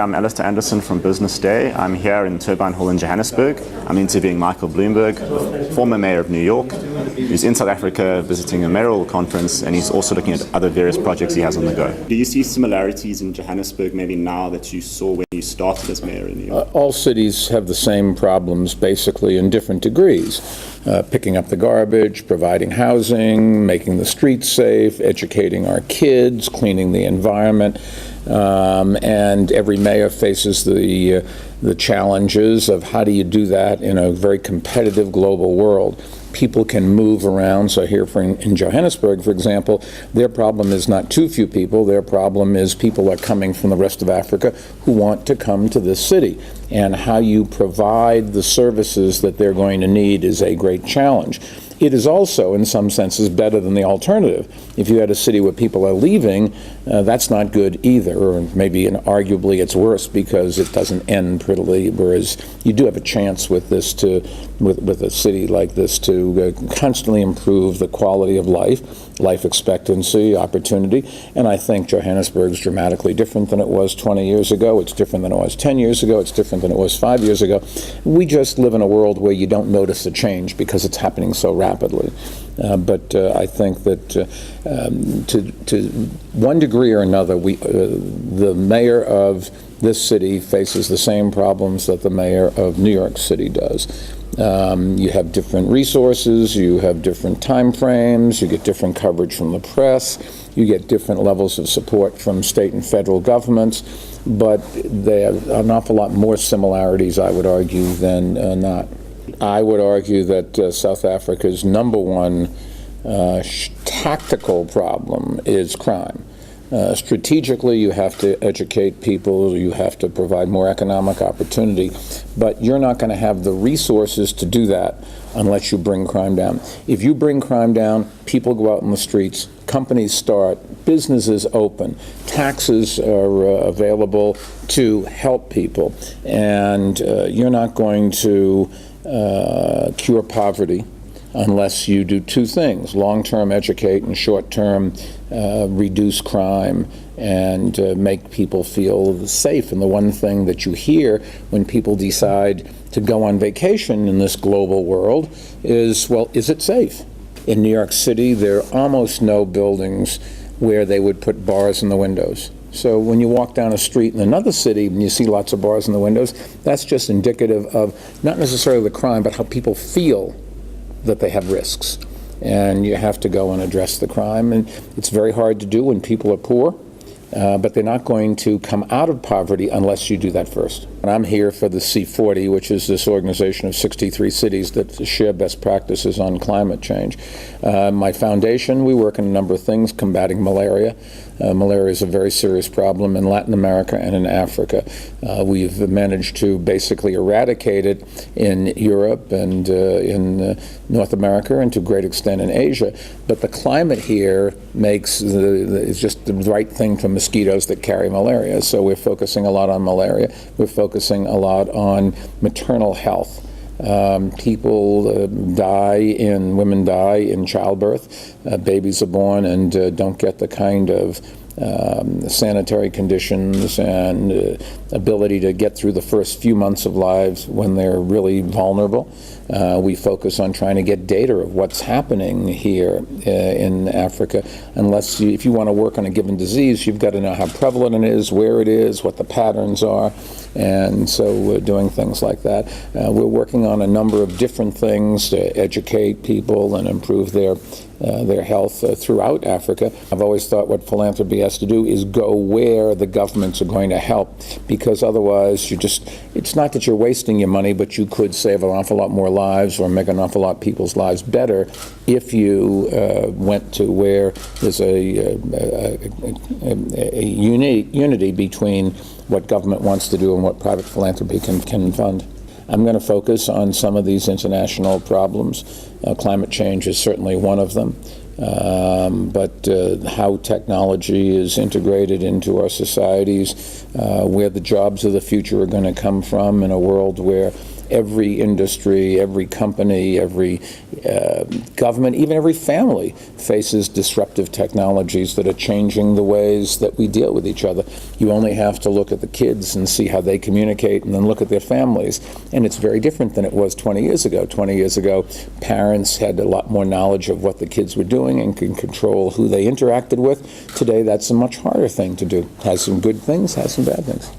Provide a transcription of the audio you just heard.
I'm Alistair Anderson from Business Day. I'm here in Turbine Hall in Johannesburg. I'm interviewing Michael Bloomberg, former mayor of New York, who's in South Africa visiting a mayoral conference, and he's also looking at other various projects he has on the go. Do you see similarities in Johannesburg maybe now that you saw when you started as mayor in New York? All cities have the same problems basically in different degrees. Picking up the garbage, providing housing, making the streets safe, educating our kids, cleaning the environment. And every mayor faces the challenges of how do you do that in a very competitive global world. People can move around. So here in Johannesburg, for example, their problem is not too few people. Their problem is people are coming from the rest of Africa who want to come to this city. And how you provide the services that they're going to need is a great challenge. It is also, in some senses, better than the alternative. If you had a city where people are leaving, that's not good either, or maybe arguably it's worse because it doesn't end prettily, whereas you do have a chance with this with a city like this to constantly improve the quality of life expectancy, opportunity, and I think Johannesburg is dramatically different than it was 20 years ago. It's different than it was 10 years ago. It's different than it was 5 years ago. We just live in a world where you don't notice a change because it's happening so rapidly. But I think that to one degree or another, the mayor of this city faces the same problems that the mayor of New York City does. You have different resources, you have different time frames, you get different coverage from the press, you get different levels of support from state and federal governments, but there are an awful lot more similarities, I would argue, than not. I would argue that South Africa's number one tactical problem is crime. Strategically, you have to educate people, you have to provide more economic opportunity, but you're not going to have the resources to do that unless you bring crime down. If you bring crime down, people go out in the streets, companies start, businesses open, taxes are available to help people, and you're not going to cure poverty unless you do two things: long-term educate and short-term reduce crime and make people feel safe. And the one thing that you hear when people decide to go on vacation in this global world is, well, is it safe? In New York City, there are almost no buildings where they would put bars in the windows. So when you walk down a street in another city and you see lots of bars in the windows, that's just indicative of not necessarily the crime, but how people feel that they have risks. And you have to go and address the crime. And it's very hard to do when people are poor, but they're not going to come out of poverty unless you do that first. And I'm here for the C40, which is this organization of 63 cities that share best practices on climate change. My foundation, we work on a number of things: combating malaria. Malaria is a very serious problem in Latin America and in Africa. We've managed to basically eradicate it in Europe and in North America, and to a great extent in Asia. But the climate here makes it's just the right thing for mosquitoes that carry malaria. So we're focusing a lot on malaria. We're focusing a lot on maternal health. Women die in childbirth. Babies are born and don't get the kind of sanitary conditions and ability to get through the first few months of lives when they're really vulnerable. We focus on trying to get data of what's happening here in Africa. If you want to work on a given disease, you've got to know how prevalent it is, where it is, what the patterns are. And so we're doing things like that. We're working on a number of different things to educate people and improve their health throughout Africa. I've always thought what philanthropy has to do is go where the governments are going to help, because otherwise it's not that you're wasting your money, but you could save an awful lot more lives or make an awful lot of people's lives better if you went to where there's a unity between what government wants to do and what private philanthropy can fund. I'm going to focus on some of these international problems. Climate change is certainly one of them. But how technology is integrated into our societies, where the jobs of the future are going to come from in a world where every industry, every company, every government, even every family faces disruptive technologies that are changing the ways that we deal with each other. You only have to look at the kids and see how they communicate, and then look at their families. And it's very different than it was 20 years ago. 20 years ago, parents had a lot more knowledge of what the kids were doing and could control who they interacted with. Today, that's a much harder thing to do. Has some good things, has some bad things.